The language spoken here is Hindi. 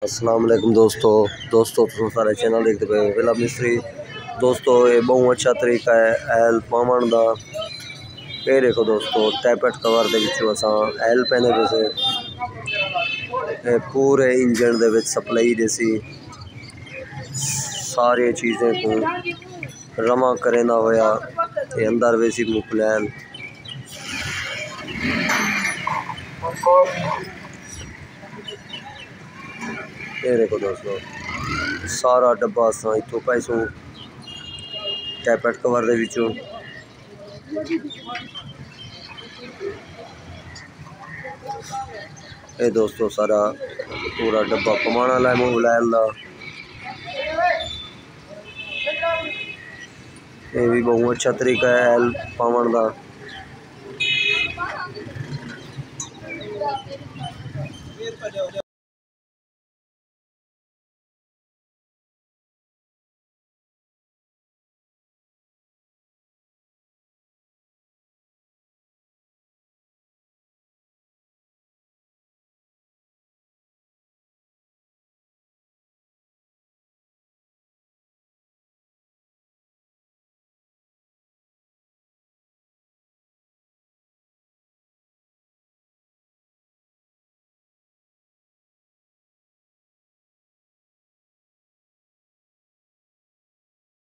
अस्सलाम वालेकुम दोस्तों सारे चैनल देखते पे विला मिस्त्री दोस्तों ये बहुत अच्छा तरीका है एल पावन का। ये देखो दोस्तों टैपेट कवर दे विच असां एल पहने वैसे पूरे इंजन दे विच सप्लाई देसी सारी चीज़ें को रमा करेंदा होया ते अंदर वैसी मुकलैन ये देखो दोस्तों सारा डब्बा असां इतों पैसों टैपेट कवर दे विचों ये दोस्तों सारा पूरा डब्बा कमाना ला मोबाइल दा। ये भी बहुत अच्छा तरीका है एल पावन का।